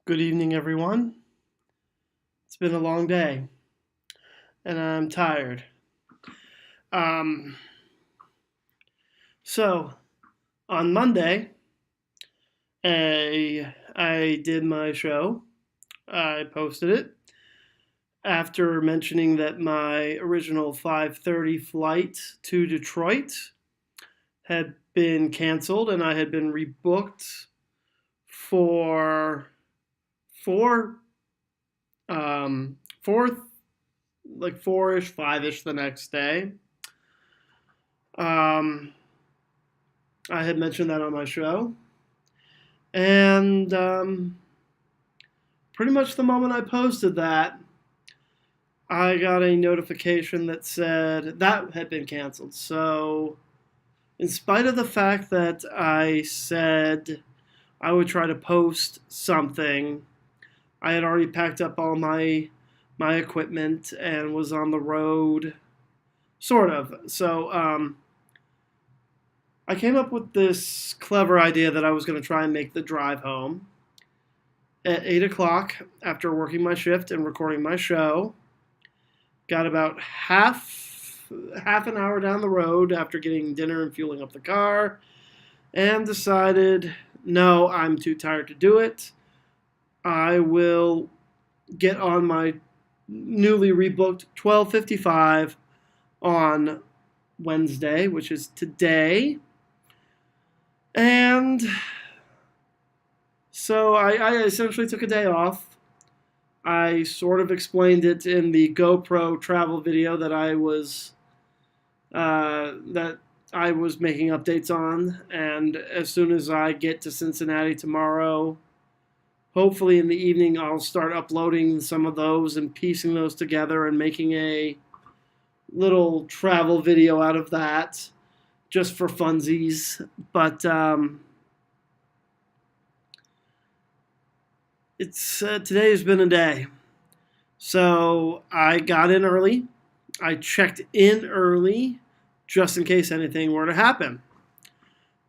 Good evening, everyone. It's been a long day, and I'm tired. Um, so, on Monday, I did my show. I posted it after mentioning that my original 5:30 flight to Detroit had been canceled, and I had been rebooked for four, four, like four-ish, five-ish the next day. Um, I had mentioned that on my show. And pretty much the moment I posted that, I got a notification that said that had been canceled. So, in spite of the fact that I said I would try to post something, I had already packed up all my equipment and was on the road, sort of. So, I came up with this clever idea that I was going to try and make the drive home at 8 o'clock after working my shift and recording my show. Got about half an hour down the road after getting dinner and fueling up the car, and decided, no, I'm too tired to do it. I will get on my newly rebooked 12:55 on Wednesday, which is today. And so I essentially took a day off. I sort of explained it in the GoPro travel video that I was making updates on, and as soon as I get to Cincinnati tomorrow, hopefully in the evening, I'll start uploading some of those and piecing those together and making a little travel video out of that, just for funsies. But it's today has been a day. So I got in early. I checked in early just in case anything were to happen.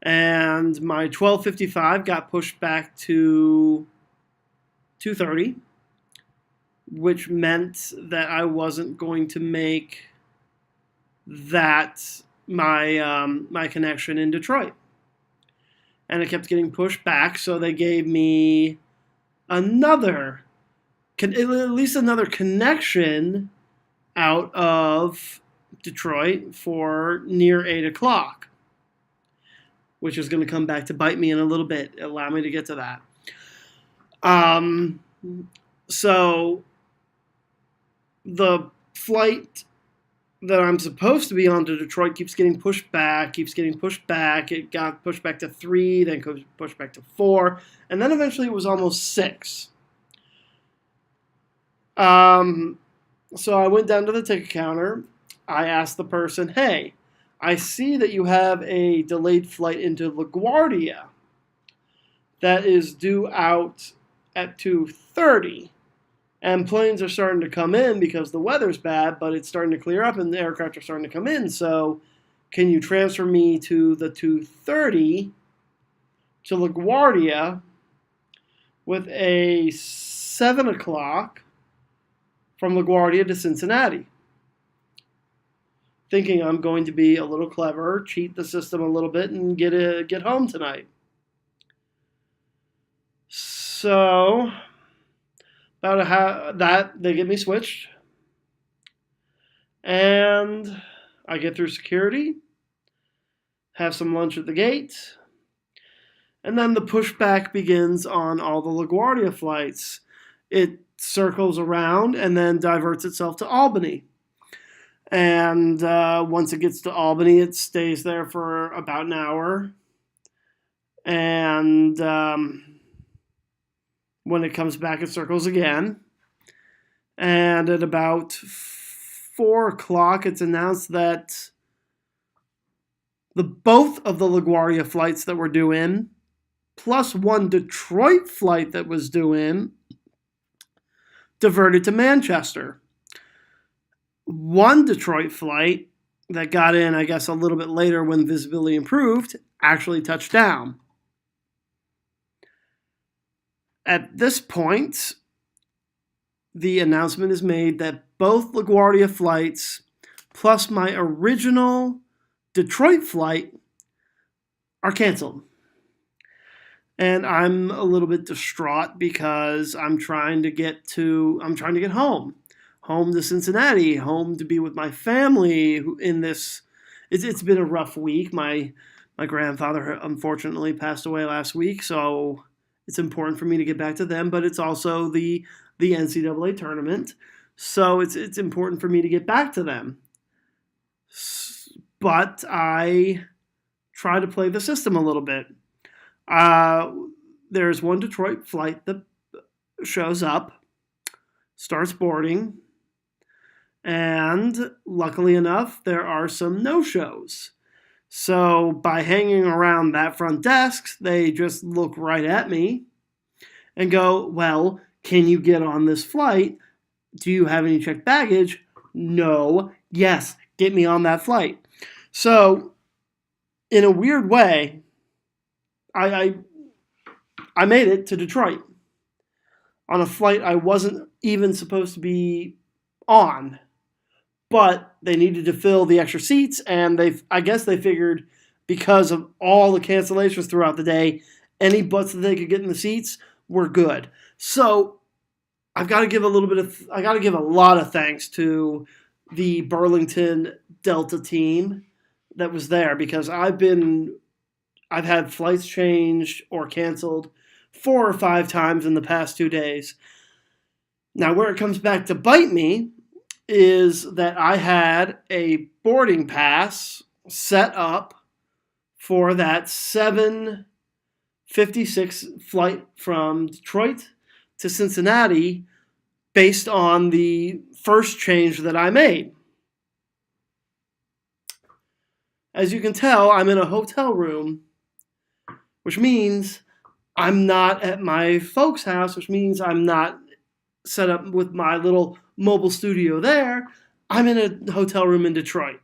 And my 12:55 got pushed back to 2:30, which meant that I wasn't going to make that my connection in Detroit. And it kept getting pushed back, so they gave me another at least another connection out of Detroit for near 8 o'clock, which is going to come back to bite me in a little bit. Allow me to get to that. So the flight that I'm supposed to be on to Detroit keeps getting pushed back. It got pushed back to 3, then pushed back to 4, and then eventually it was almost 6. So I went down to the ticket counter. I asked the person, hey, I see that you have a delayed flight into LaGuardia that is due out at 2:30. And planes are starting to come in because the weather's bad, but it's starting to clear up and the aircraft are starting to come in. So can you transfer me to the 2:30 to LaGuardia with a 7 o'clock from LaGuardia to Cincinnati? Thinking I'm going to be a little clever, cheat the system a little bit, and get home tonight. So about that, they get me switched, and I get through security, have some lunch at the gate, and then the pushback begins on all the LaGuardia flights. It circles around and then diverts itself to Albany. And once it gets to Albany, it stays there for about an hour. And when it comes back, it circles again. And at about 4 o'clock, it's announced that both of the LaGuardia flights that were due in, plus one Detroit flight that was due in, diverted to Manchester. One Detroit flight that got in, I guess, a little bit later when visibility improved, actually touched down. At this point, the announcement is made that both LaGuardia flights plus my original Detroit flight are canceled. And I'm a little bit distraught because I'm trying to get home to Cincinnati, home to be with my family in this. It's been a rough week. My grandfather unfortunately passed away last week, so it's important for me to get back to them, but it's also the NCAA tournament, so it's important for me to get back to them. But I try to play the system a little bit. There's one Detroit flight that shows up, starts boarding, and luckily enough, there are some no-shows. So by hanging around that front desk, they just look right at me and go, well, can you get on this flight? Do you have any checked baggage? No. Yes, get me on that flight. So in a weird way, I made it to Detroit on a flight I wasn't even supposed to be on, but they needed to fill the extra seats, and I guess they figured because of all the cancellations throughout the day, any butts that they could get in the seats were good. So I've got to give a lot of thanks to the Burlington Delta team that was there, because I've had flights changed or canceled 4 or 5 times in the past 2 days. Now, where it comes back to bite me is that I had a boarding pass set up for that 7:56 flight from Detroit to Cincinnati based on the first change that I made. As you can tell, I'm in a hotel room, which means I'm not at my folks' house, which means I'm not set up with my little mobile studio there. I'm in a hotel room in Detroit.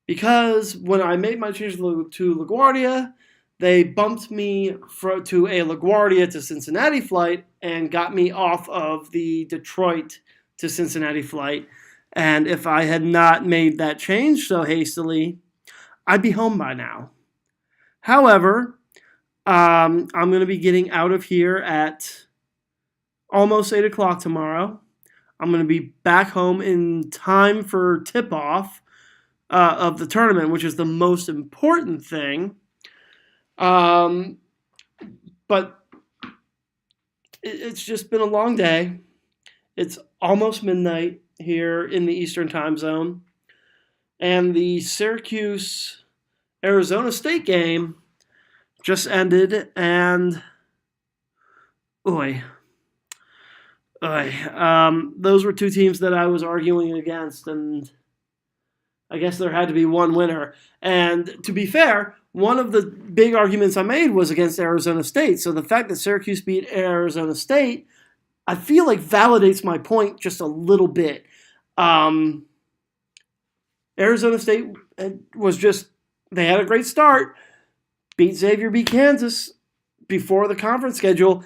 Because when I made my change to LaGuardia, they bumped me to a LaGuardia to Cincinnati flight and got me off of the Detroit to Cincinnati flight. And if I had not made that change so hastily, I'd be home by now. However, I'm going to be getting out of here at almost 8 o'clock tomorrow. I'm going to be back home in time for tip-off of the tournament, which is the most important thing. But it's just been a long day. It's almost midnight here in the Eastern time zone. And the Syracuse-Arizona State game just ended, and those were 2 teams that I was arguing against, and I guess there had to be one winner. And to be fair, one of the big arguments I made was against Arizona State. So the fact that Syracuse beat Arizona State, I feel like validates my point just a little bit. Arizona State they had a great start, beat Xavier, beat Kansas before the conference schedule,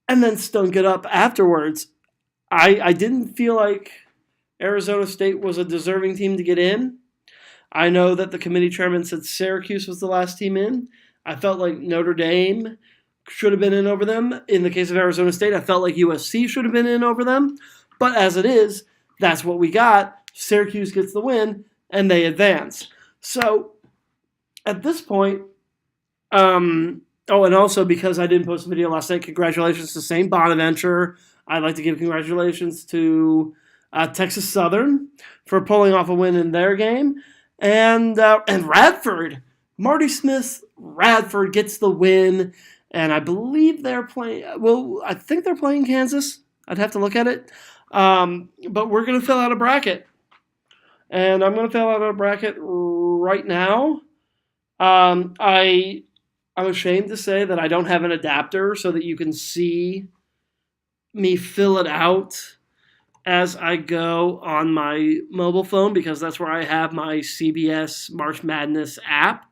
and then stunk it up afterwards. I didn't feel like Arizona State was a deserving team to get in. I know that the committee chairman said Syracuse was the last team in. I felt like Notre Dame should have been in over them. In the case of Arizona State, I felt like USC should have been in over them. But as it is, that's what we got. Syracuse gets the win, and they advance. So at this point, and also because I didn't post a video last night, congratulations to St. Bonaventure. I'd like to give congratulations to Texas Southern for pulling off a win in their game. And Radford, Marty Smith's Radford gets the win. And I believe they're playing, I think they're playing Kansas. I'd have to look at it. But we're going to fill out a bracket. And I'm going to fill out a bracket right now. I'm ashamed to say that I don't have an adapter so that you can see me fill it out as I go on my mobile phone, because that's where I have my CBS March Madness app,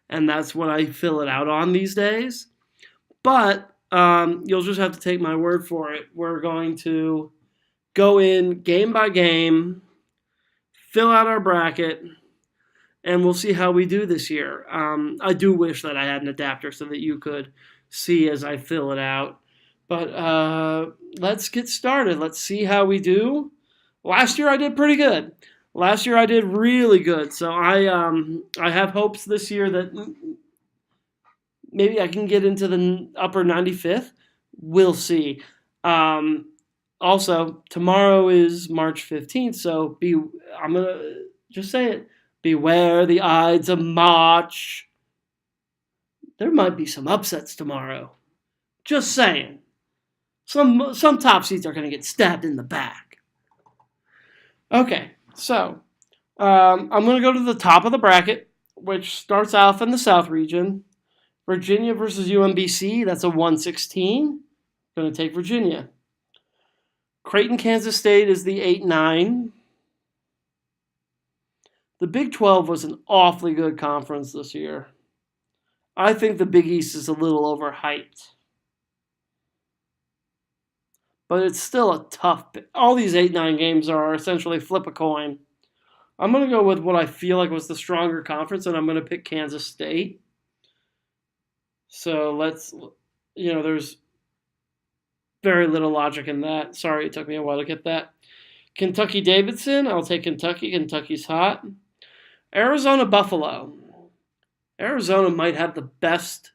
and that's what I fill it out on these days. But You'll just have to take my word for it. We're going to go in game by game, fill out our bracket, and we'll see how we do this year. I do wish that I had an adapter so that you could see as I fill it out. But let's get started. Let's see how we do. Last year I did pretty good. Last year I did really good. So I have hopes this year that maybe I can get into the upper 95th. We'll see. Also, tomorrow is March 15th, so I'm going to just say it. Beware the Ides of March. There might be some upsets tomorrow. Just saying. Some top seeds are going to get stabbed in the back. Okay, so I'm going to go to the top of the bracket, which starts off in the South region. Virginia versus UMBC, that's a 116. Going to take Virginia. Creighton, Kansas State is the 8-9. The Big 12 was an awfully good conference this year. I think the Big East is a little overhyped. But it's still a tough. All these 8-9 games are essentially flip a coin. I'm going to go with what I feel like was the stronger conference, and I'm going to pick Kansas State. So there's very little logic in that. Sorry, it took me a while to get that. Kentucky Davidson, I'll take Kentucky. Kentucky's hot. Arizona Buffalo. Arizona might have the best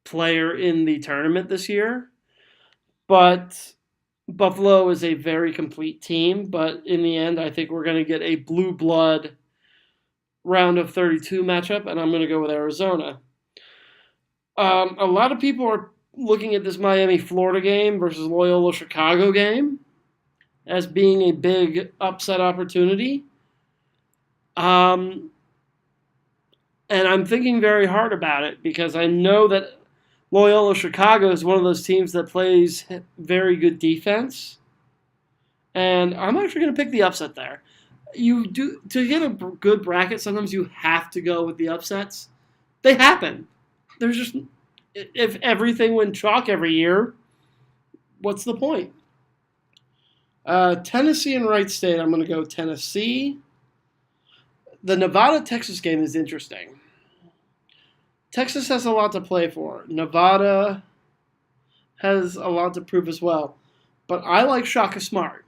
player in the tournament this year, but Buffalo is a very complete team. But in the end, I think we're going to get a blue blood round of 32 matchup, and I'm going to go with Arizona. A lot of people are looking at this Miami-Florida game versus Loyola Chicago game as being a big upset opportunity. And I'm thinking very hard about it because I know that Loyola Chicago is one of those teams that plays very good defense. And I'm actually going to pick the upset there. To get a good bracket, sometimes you have to go with the upsets. They happen. There's just, if everything went chalk every year, what's the point? Tennessee and Wright State, I'm going to go Tennessee. The Nevada-Texas game is interesting. Texas has a lot to play for. Nevada has a lot to prove as well. But I like Shaka Smart.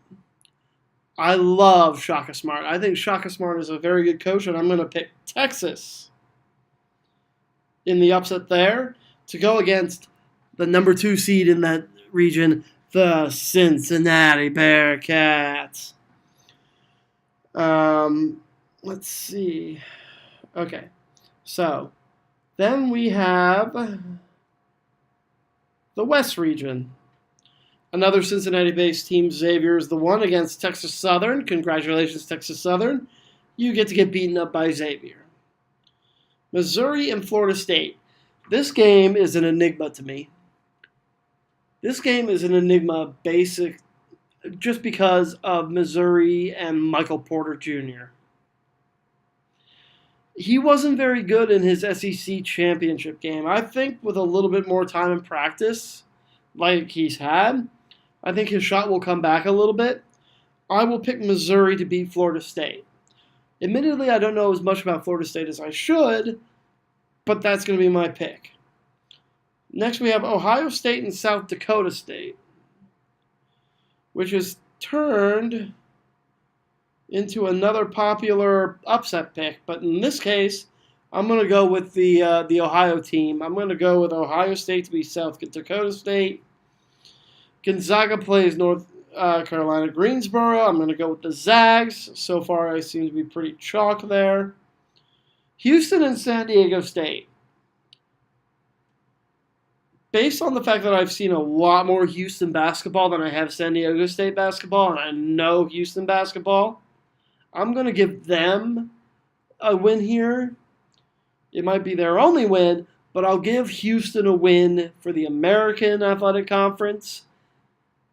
I love Shaka Smart. I think Shaka Smart is a very good coach, and I'm going to pick Texas in the upset there to go against the number 2 seed in that region, the Cincinnati Bearcats. Let's see. Okay, so then we have the West region. Another Cincinnati-based team, Xavier, is the one against Texas Southern. Congratulations, Texas Southern. You get to get beaten up by Xavier. Missouri and Florida State. This game is an enigma to me. This game is an enigma just because of Missouri and Michael Porter Jr. He wasn't very good in his SEC championship game. I think with a little bit more time and practice, like he's had, I think his shot will come back a little bit. I will pick Missouri to beat Florida State. Admittedly, I don't know as much about Florida State as I should, but that's going to be my pick. Next, we have Ohio State and South Dakota State, which is turned into another popular upset pick. But in this case, I'm going to go with the Ohio team. I'm going to go with Ohio State to beat South Dakota State. Gonzaga plays North Carolina Greensboro. I'm going to go with the Zags. So far, I seem to be pretty chalk there. Houston and San Diego State. Based on the fact that I've seen a lot more Houston basketball than I have San Diego State basketball, and I know Houston basketball, I'm going to give them a win here. It might be their only win, but I'll give Houston a win for the American Athletic Conference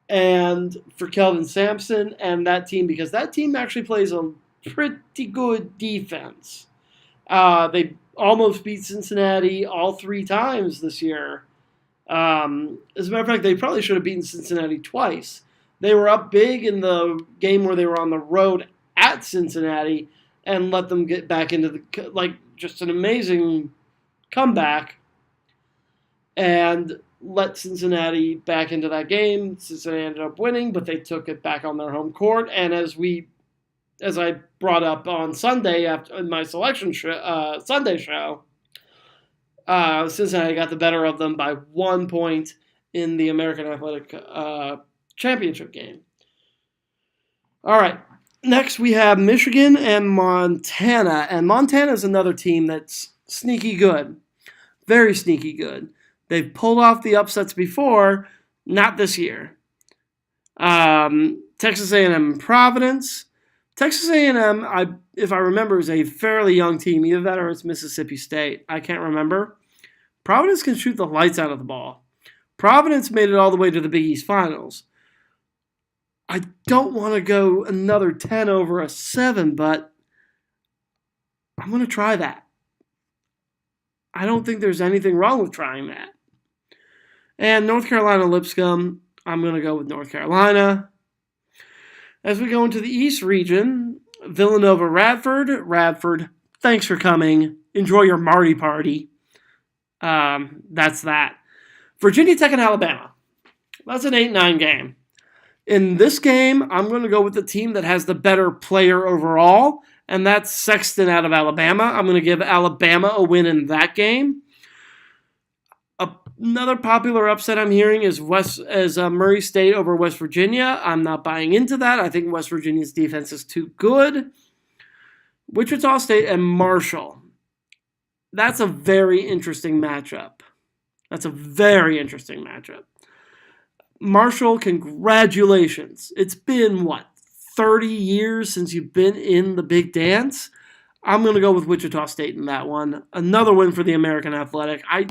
and for Kelvin Sampson and that team, because that team actually plays a pretty good defense. They almost beat Cincinnati all 3 times this year. As a matter of fact, they probably should have beaten Cincinnati twice. They were up big in the game where they were on the road at Cincinnati and let them get back into the just an amazing comeback and let Cincinnati back into that game. Cincinnati ended up winning, but they took it back on their home court. And as I brought up on Sunday after in my selection Sunday show, Cincinnati got the better of them by 1 point in the American Athletic Championship game. All right. Next, we have Michigan and Montana. And Montana is another team that's sneaky good. Very sneaky good. They've pulled off the upsets before, not this year. Texas A&M and Providence. Texas A&M, if I remember, is a fairly young team. Either that or it's Mississippi State. I can't remember. Providence can shoot the lights out of the ball. Providence made it all the way to the Big East Finals. I don't want to go another 10 over a 7, but I'm going to try that. I don't think there's anything wrong with trying that. And North Carolina Lipscomb, I'm going to go with North Carolina. As we go into the East region, Villanova Radford. Radford, thanks for coming. Enjoy your Marty party. That's that. Virginia Tech and Alabama. That's an 8-9 game. In this game, I'm going to go with the team that has the better player overall, and that's Sexton out of Alabama. I'm going to give Alabama a win in that game. Another popular upset I'm hearing is Murray State over West Virginia. I'm not buying into that. I think West Virginia's defense is too good. Wichita State and Marshall. That's a very interesting matchup. Marshall, congratulations. It's been, 30 years since you've been in the big dance? I'm going to go with Wichita State in that one. Another win for the American Athletic. I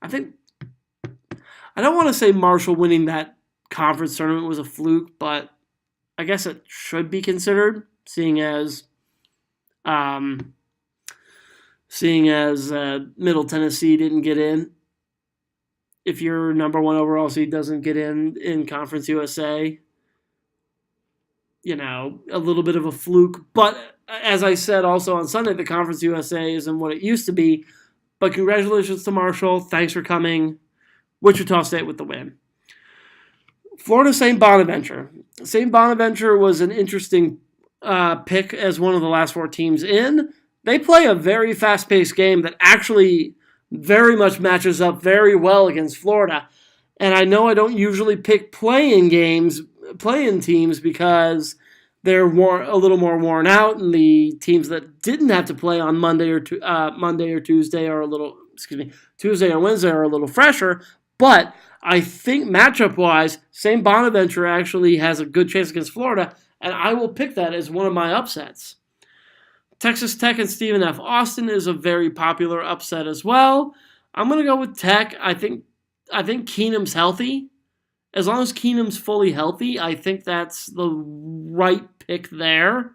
think, I don't want to say Marshall winning that conference tournament was a fluke, but I guess it should be considered, seeing as Middle Tennessee didn't get in. If your number 1 overall seed doesn't get in Conference USA, a little bit of a fluke. But as I said also on Sunday, the Conference USA isn't what it used to be. But congratulations to Marshall. Thanks for coming. Wichita State with the win. Florida St. Bonaventure. St. Bonaventure was an interesting pick as one of the last 4 teams in. They play a very fast-paced game that actually very much matches up very well against Florida. And I know I don't usually pick play-in teams because they're a little more worn out, and the teams that didn't have to play on Tuesday or Wednesday are a little fresher. But I think matchup-wise, St. Bonaventure actually has a good chance against Florida, and I will pick that as one of my upsets. Texas Tech and Stephen F. Austin is a very popular upset as well. I'm going to go with Tech. I think Keenum's healthy. As long as Keenum's fully healthy, I think that's the right pick there.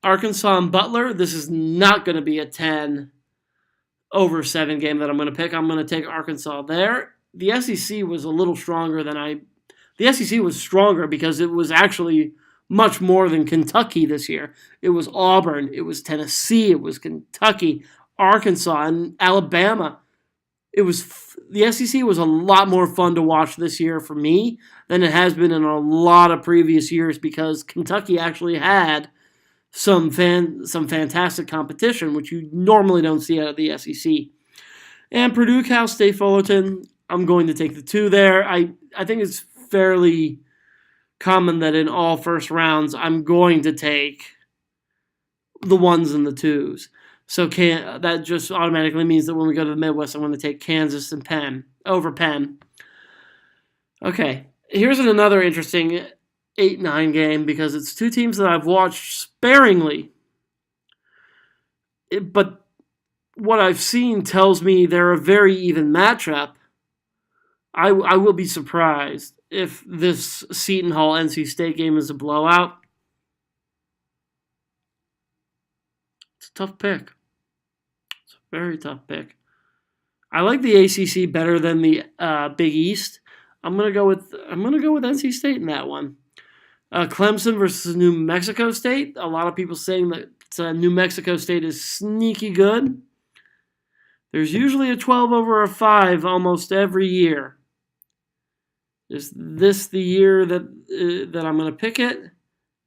Arkansas and Butler, this is not going to be a 10 over 7 game that I'm going to pick. I'm going to take Arkansas there. The SEC was a little stronger the SEC was stronger because it was actually much more than Kentucky this year. It was Auburn, it was Tennessee, it was Kentucky, Arkansas, and Alabama. The SEC was a lot more fun to watch this year for me than it has been in a lot of previous years because Kentucky actually had some fantastic competition, which you normally don't see out of the SEC. And Purdue, Cal State, Fullerton, I'm going to take the 2 there. I think it's fairly common that in all first rounds, I'm going to take the 1s and the 2s. So that just automatically means that when we go to the Midwest, I'm going to take Kansas and Penn over Penn. Okay, here's another interesting 8-9 game because it's 2 teams that I've watched sparingly. But what I've seen tells me they're a very even matchup. I will be surprised if this Seton Hall NC State game is a blowout. It's a tough pick. It's a very tough pick. I like the ACC better than the Big East. I'm gonna go with NC State in that one. Clemson versus New Mexico State. A lot of people saying that New Mexico State is sneaky good. There's usually a 12 over a 5 almost every year. Is this the year that I'm going to pick it?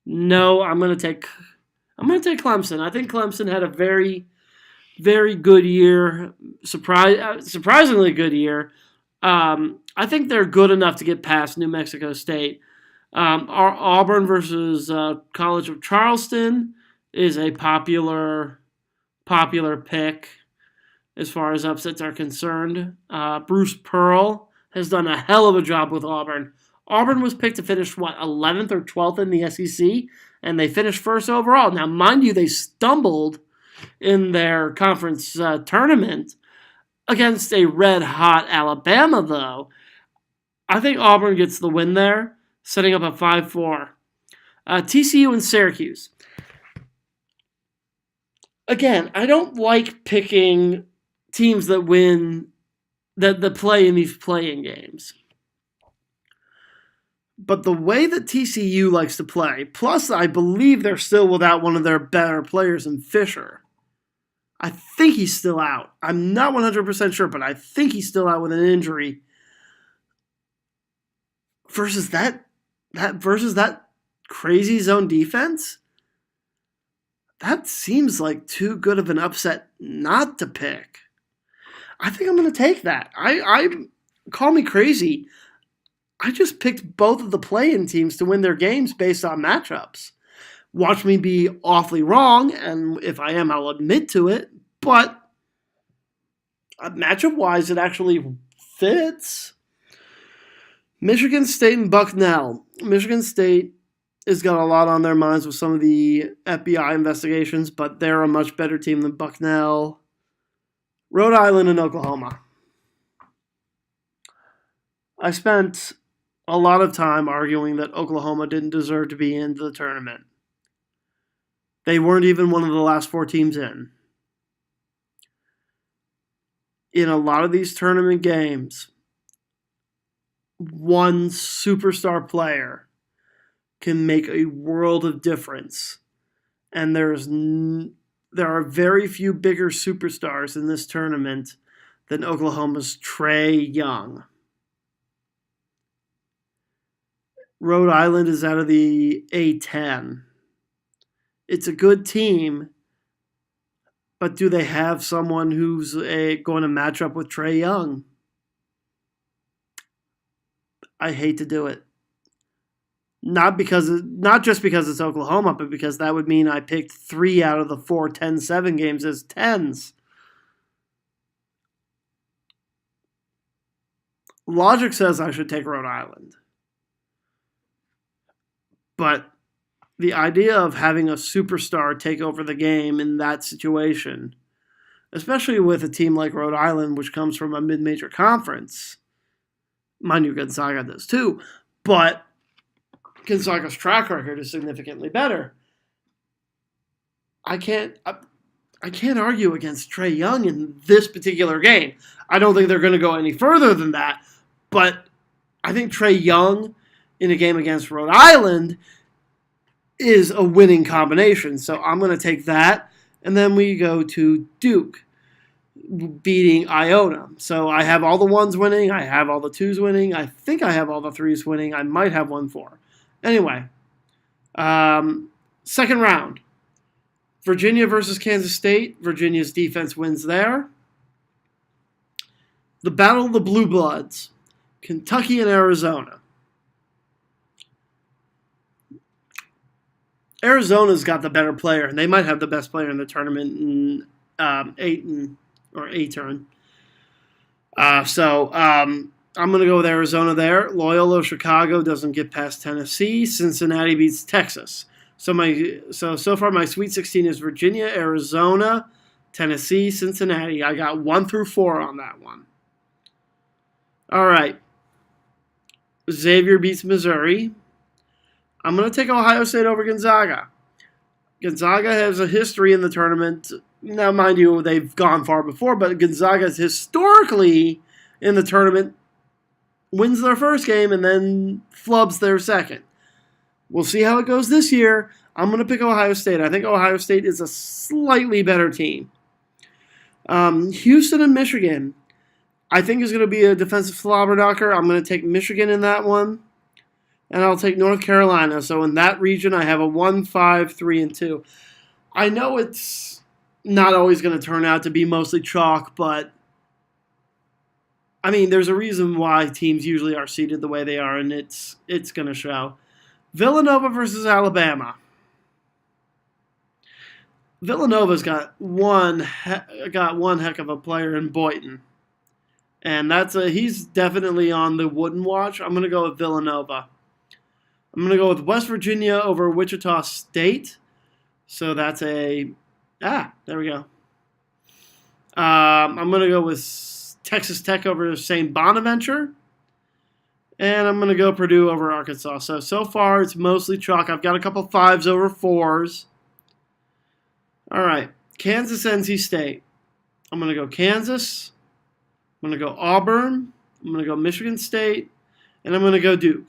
No, I'm going to take Clemson. I think Clemson had a very, very good year, surprisingly good year. I think they're good enough to get past New Mexico State. Auburn versus College of Charleston is a popular pick as far as upsets are concerned. Bruce Pearl has done a hell of a job with Auburn. Auburn was picked to finish, 11th or 12th in the SEC, and they finished first overall. Now, mind you, they stumbled in their conference tournament against a red-hot Alabama, though. I think Auburn gets the win there, setting up a 5-4. TCU and Syracuse. Again, I don't like picking teams that win, that play in these playing games. But the way that TCU likes to play, plus I believe they're still without one of their better players in Fisher. I think he's still out. I'm not 100% sure, but I think he's still out with an injury. Versus that crazy zone defense, that seems like too good of an upset not to pick. I think I'm going to take that. I call me crazy. I just picked both of the play-in teams to win their games based on matchups. Watch me be awfully wrong, and if I am, I'll admit to it. But matchup-wise, it actually fits. Michigan State and Bucknell. Michigan State has got a lot on their minds with some of the FBI investigations, but they're a much better team than Bucknell. Rhode Island and Oklahoma. I spent a lot of time arguing that Oklahoma didn't deserve to be into the tournament. They weren't even one of the last 4 teams in. In a lot of these tournament games, one superstar player can make a world of difference. And there are very few bigger superstars in this tournament than Oklahoma's Trae Young. Rhode Island is out of the A10. It's a good team, but do they have someone who's going to match up with Trae Young? I hate to do it. Not just because it's Oklahoma, but because that would mean I picked 3 out of the 4 10-7 games as 10s. Logic says I should take Rhode Island. But the idea of having a superstar take over the game in that situation, especially with a team like Rhode Island, which comes from a mid-major conference, mind you, Gonzaga does too, but Gonzaga's track record is significantly better. I can't argue against Trae Young in this particular game. I don't think they're going to go any further than that, but I think Trae Young in a game against Rhode Island is a winning combination. So I'm going to take that. And then we go to Duke beating Iona. So I have all the 1s winning. I have all the 2s winning. I think I have all the 3s winning. I might have 1-4. Anyway, second round. Virginia versus Kansas State. Virginia's defense wins there. The Battle of the Blue Bloods. Kentucky and Arizona. Arizona's got the better player, and they might have the best player in the tournament in A-turn. So I'm going to go with Arizona there. Loyola Chicago doesn't get past Tennessee. Cincinnati beats Texas. So far my Sweet 16 is Virginia, Arizona, Tennessee, Cincinnati. I got 1 through 4 on that one. All right. Xavier beats Missouri. I'm going to take Ohio State over Gonzaga. Gonzaga has a history in the tournament Now, mind you, they've gone far before, but Gonzaga's historically in the tournament wins their first game and then flubs their second. We'll see how it goes this year. I'm going to pick Ohio State. I think Ohio State is a slightly better team. Houston and Michigan, I think is going to be a defensive slobber knocker. I'm going to take Michigan in that one, and I'll take North Carolina. So in that region, I have a 1, 5, 3, and 2. I know it's not always going to turn out to be mostly chalk, but I mean, there's a reason why teams usually are seeded the way they are, and it's going to show. Villanova versus Alabama. Villanova's got one heck of a player in Boynton, and he's definitely on the wooden watch. I'm going to go with Villanova. I'm going to go with West Virginia over Wichita State. So that's there we go. I'm going to go with Texas Tech over St. Bonaventure. And I'm going to go Purdue over Arkansas. So far, it's mostly chalk. I've got a couple 5s over 4s. All right, Kansas, NC State. I'm going to go Kansas. I'm going to go Auburn. I'm going to go Michigan State. And I'm going to go Duke.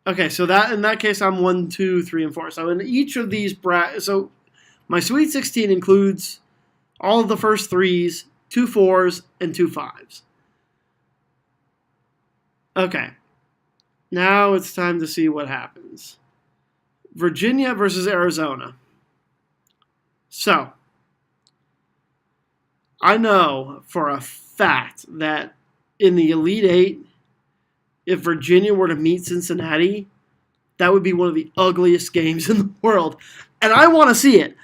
Okay, so in that case, I'm 1, 2, 3, and 4. So in each of these so my Sweet 16 includes all of the first 3s, 2 4s, and 2 5s. Okay, now it's time to see what happens. Virginia versus Arizona. So, I know for a fact that in the Elite Eight, if Virginia were to meet Cincinnati, that would be one of the ugliest games in the world. And I want to see it.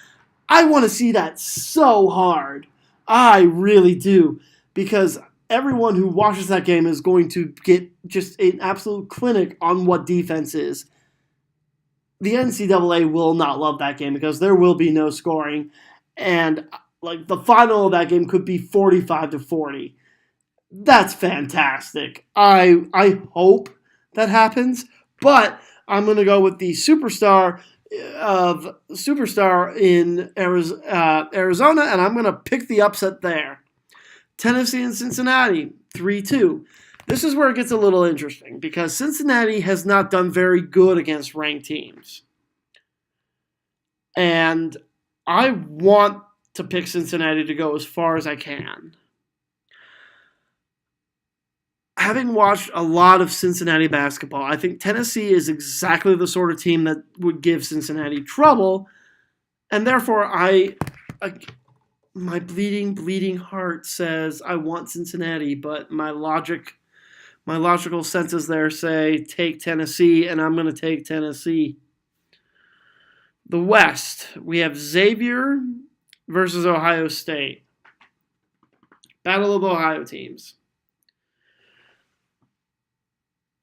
I want to see that so hard. I really do. Because everyone who watches that game is going to get just an absolute clinic on what defense is. The NCAA will not love that game because there will be no scoring. And like the final of that game could be 45-40. That's fantastic. I hope that happens, but I'm going to go with the superstar in Arizona, and I'm going to pick the upset there. Tennessee and Cincinnati, 3-2. This is where it gets a little interesting because Cincinnati has not done very good against ranked teams. And I want to pick Cincinnati to go as far as I can. Having watched a lot of Cincinnati basketball, I think Tennessee is exactly the sort of team that would give Cincinnati trouble. And therefore, my bleeding heart says I want Cincinnati, but my logical senses there say take Tennessee, and I'm going to take Tennessee. The West, we have Xavier versus Ohio State. Battle of Ohio teams.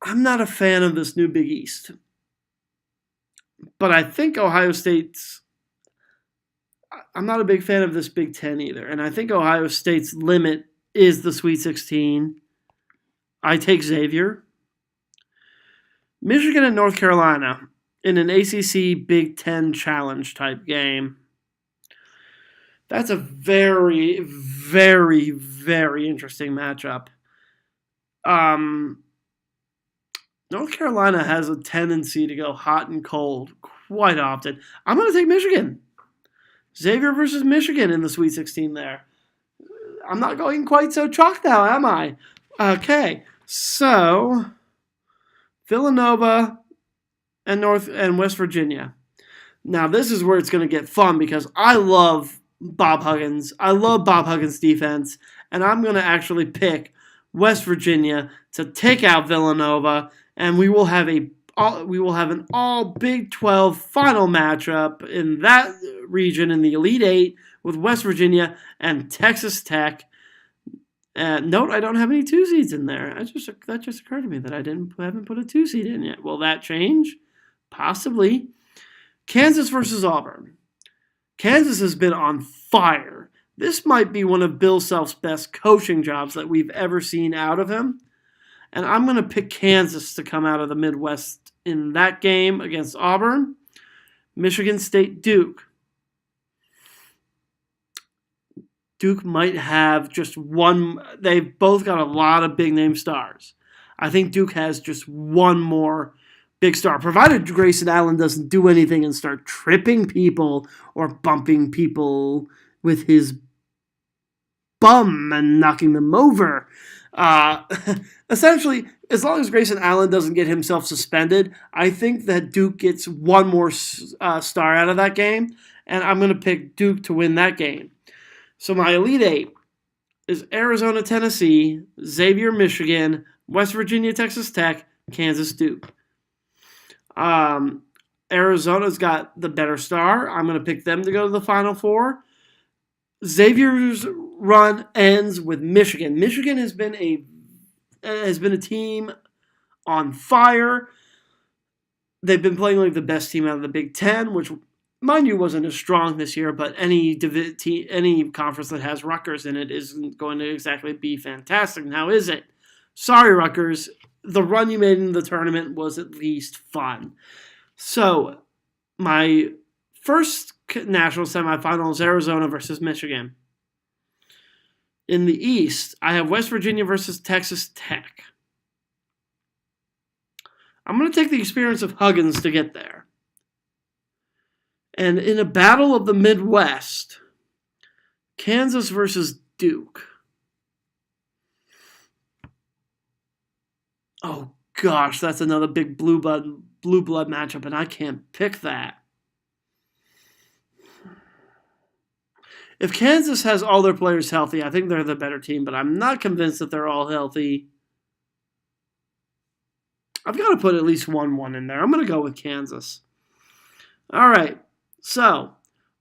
I'm not a fan of this new Big East, but I think Ohio State's. I'm not a big fan of this Big Ten either, and I think Ohio State's limit is the Sweet 16. I take Xavier. Michigan and North Carolina in an ACC Big Ten challenge type game. That's a very, very, very interesting matchup. North Carolina has a tendency to go hot and cold quite often. I'm going to take Michigan. Xavier versus Michigan in the Sweet 16 there. I'm not going quite so chalk now, am I? Okay, so Villanova and West Virginia. Now this is where it's going to get fun because I love Bob Huggins. I love Bob Huggins' defense, and I'm going to actually pick West Virginia to take out Villanova, and we will have an all Big 12 final matchup in that region in the Elite Eight with West Virginia and Texas Tech. Note, I don't have any 2 seeds in there. That just occurred to me that I haven't put a 2 seed in yet. Will that change? Possibly. Kansas versus Auburn. Kansas has been on fire. This might be one of Bill Self's best coaching jobs that we've ever seen out of him. And I'm going to pick Kansas to come out of the Midwest in that game against Auburn. Michigan State Duke. Duke might have just one. They've both got a lot of big name stars. I think Duke has just one more big star, provided Grayson Allen doesn't do anything and start tripping people or bumping people with his bum and knocking them over. Uh, Essentially, as long as Grayson Allen doesn't get himself suspended, I think that Duke gets one more star out of that game, and I'm going to pick Duke to win that game. So my Elite Eight is Arizona, Tennessee, Xavier, Michigan, West Virginia, Texas Tech, Kansas, Duke. Arizona's got the better star. I'm going to pick them to go to the Final Four. Xavier's run ends with Michigan. Michigan has been a team on fire. They've been playing like the best team out of the Big Ten, which, mind you, wasn't as strong this year, but any conference that has Rutgers in it isn't going to exactly be fantastic. Now, is it? Sorry, Rutgers. The run you made in the tournament was at least fun. So, my first national semifinal is Arizona versus Michigan. In the East, I have West Virginia versus Texas Tech. I'm going to take the experience of Huggins to get there. And in a battle of the Midwest, Kansas versus Duke. Oh gosh, that's another big blue blood matchup, and I can't pick that. If Kansas has all their players healthy, I think they're the better team, but I'm not convinced that they're all healthy. I've got to put at least 1-1 in there. I'm going to go with Kansas. All right, so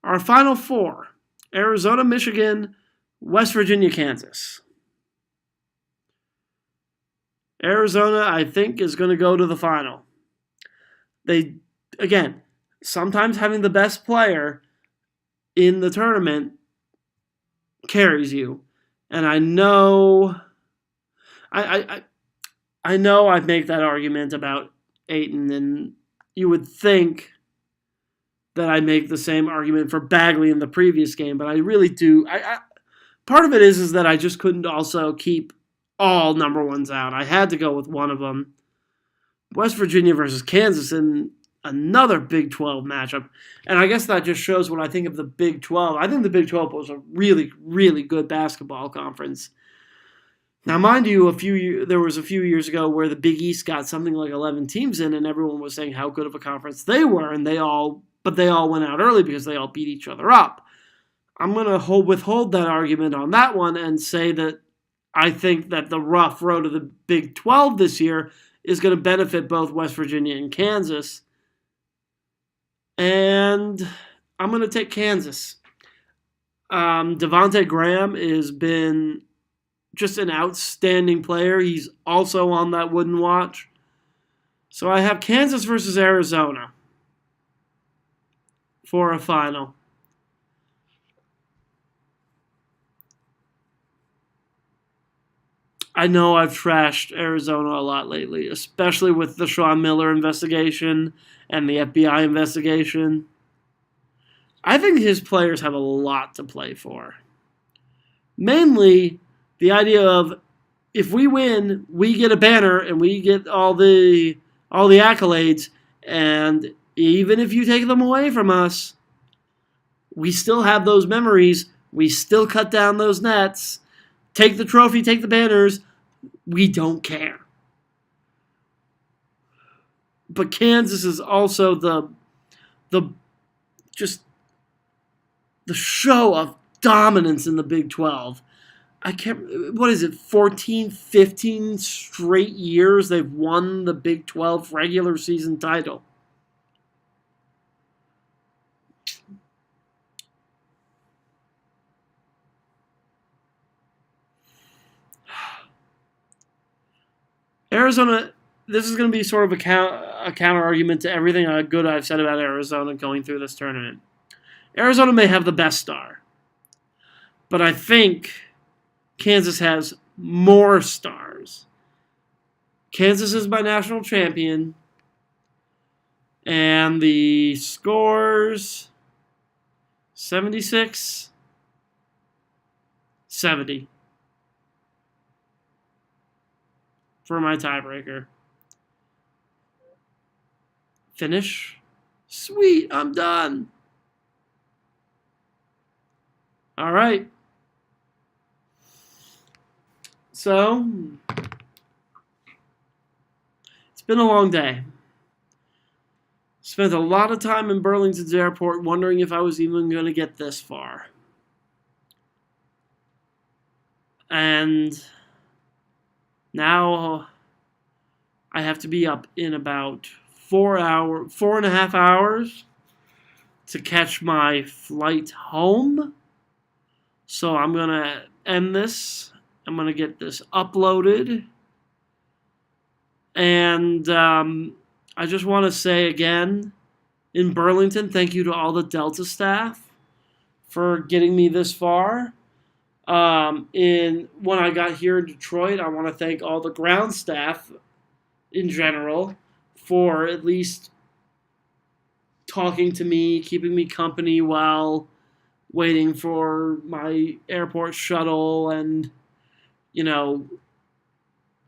our Final Four, Arizona, Michigan, West Virginia, Kansas. Arizona, I think, is going to go to the final. Again, sometimes having the best player in the tournament carries you. And I know I know I make that argument about Ayton, and you would think that I make the same argument for Bagley in the previous game, but I really do. Part of it is that I just couldn't also keep all number ones out. I had to go with one of them. West Virginia versus Kansas in another Big 12 matchup. And I guess that just shows what I think of the Big 12. I think the Big 12 was a really, really good basketball conference. Now, mind you, there was a few years ago where the Big East got something like 11 teams in, and everyone was saying how good of a conference they were, and they all went out early because they all beat each other up. I'm going to withhold that argument on that one and say that I think that the rough road of the Big 12 this year is going to benefit both West Virginia and Kansas. And I'm going to take Kansas. Devontae Graham has been just an outstanding player. He's also on that wooden watch. So I have Kansas versus Arizona for a final. I know I've trashed Arizona a lot lately, especially with the Sean Miller investigation and the FBI investigation. I think his players have a lot to play for. Mainly, the idea of if we win, we get a banner and we get all the accolades, and even if you take them away from us, we still have those memories. We still cut down those nets. Take the trophy, take the banners. We don't care. But Kansas is also the show of dominance in the Big 12. What is it, 14, 15 straight years they've won the Big 12 regular season title. Arizona, this is going to be sort of a counter argument to everything good I've said about Arizona going through this tournament. Arizona may have the best star, but I think Kansas has more stars. Kansas is my national champion, and the scores 76 70 for my tiebreaker. Finish. Sweet, I'm done. All right. So, it's been a long day. Spent a lot of time in Burlington's airport wondering if I was even going to get this far. And now I have to be up in about 4.5 hours to catch my flight home. So I'm going to end this. I'm going to get this uploaded. And I just want to say again, in Burlington, thank you to all the Delta staff for getting me this far. When I got here in Detroit, I want to thank all the ground staff in general for at least talking to me, keeping me company while waiting for my airport shuttle and,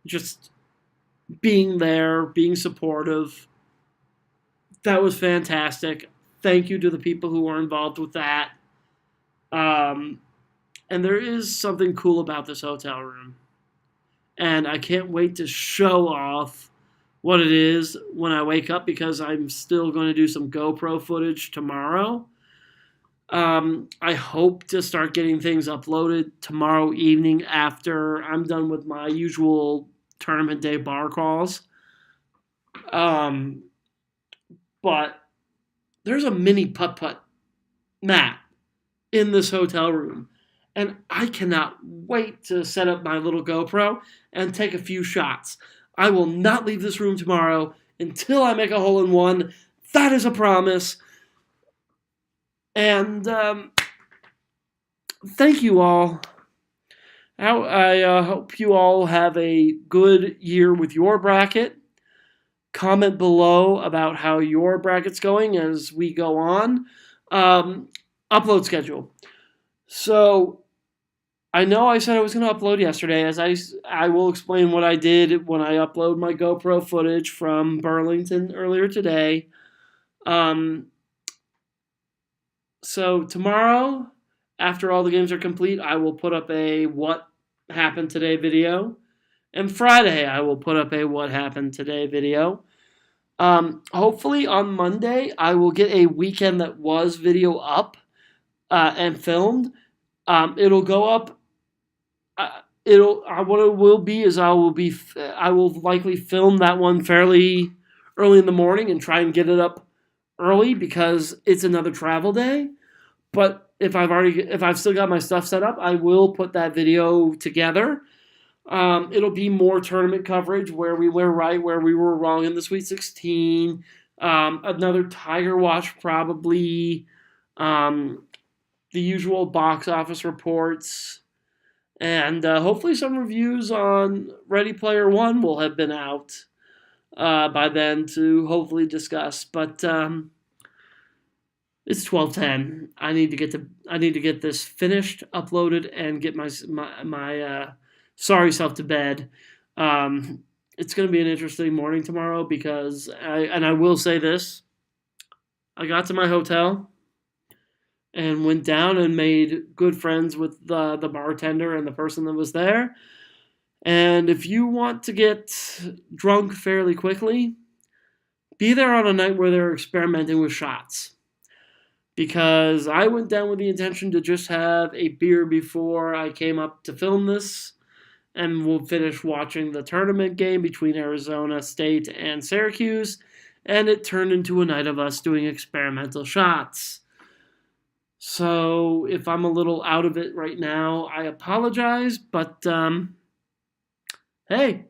just being there, being supportive. That was fantastic. Thank you to the people who were involved with that. And there is something cool about this hotel room. And I can't wait to show off what it is when I wake up because I'm still going to do some GoPro footage tomorrow. I hope to start getting things uploaded tomorrow evening after I'm done with my usual tournament day bar calls. But there's a mini putt-putt mat in this hotel room. And I cannot wait to set up my little GoPro and take a few shots. I will not leave this room tomorrow until I make a hole-in-one. That is a promise. And thank you all. I hope you all have a good year with your bracket. Comment below about how your bracket's going as we go on. Upload schedule. So, I know I said I was going to upload yesterday, as I will explain what I did when I upload my GoPro footage from Burlington earlier today. So tomorrow, after all the games are complete, I will put up a What Happened Today video. And Friday, I will put up a What Happened Today video. Hopefully on Monday, I will get a Weekend That Was video up and filmed. It'll go up. What it will be is I will likely film that one fairly early in the morning and try and get it up early because it's another travel day. But if I've still got my stuff set up, I will put that video together. It'll be more tournament coverage where we were right, where we were wrong in the Sweet 16. Another Tiger Watch probably. The usual box office reports. And hopefully some reviews on Ready Player One will have been out by then to hopefully discuss. But it's 12:10. I need to get this finished, uploaded, and get my sorry self to bed. It's going to be an interesting morning tomorrow because I will say this. I got to my hotel and went down and made good friends with the bartender and the person that was there. And if you want to get drunk fairly quickly, be there on a night where they're experimenting with shots. Because I went down with the intention to just have a beer before I came up to film this, and we'll finish watching the tournament game between Arizona State and Syracuse, and it turned into a night of us doing experimental shots. So if I'm a little out of it right now, I apologize, but hey,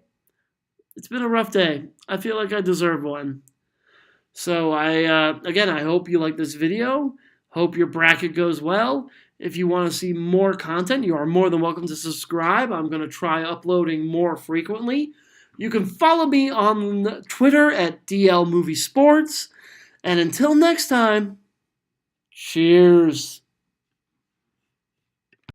it's been a rough day. I feel like I deserve one. So I hope you like this video. Hope your bracket goes well. If you want to see more content, you are more than welcome to subscribe. I'm going to try uploading more frequently. You can follow me on Twitter at DL Movie Sports. And until next time, cheers.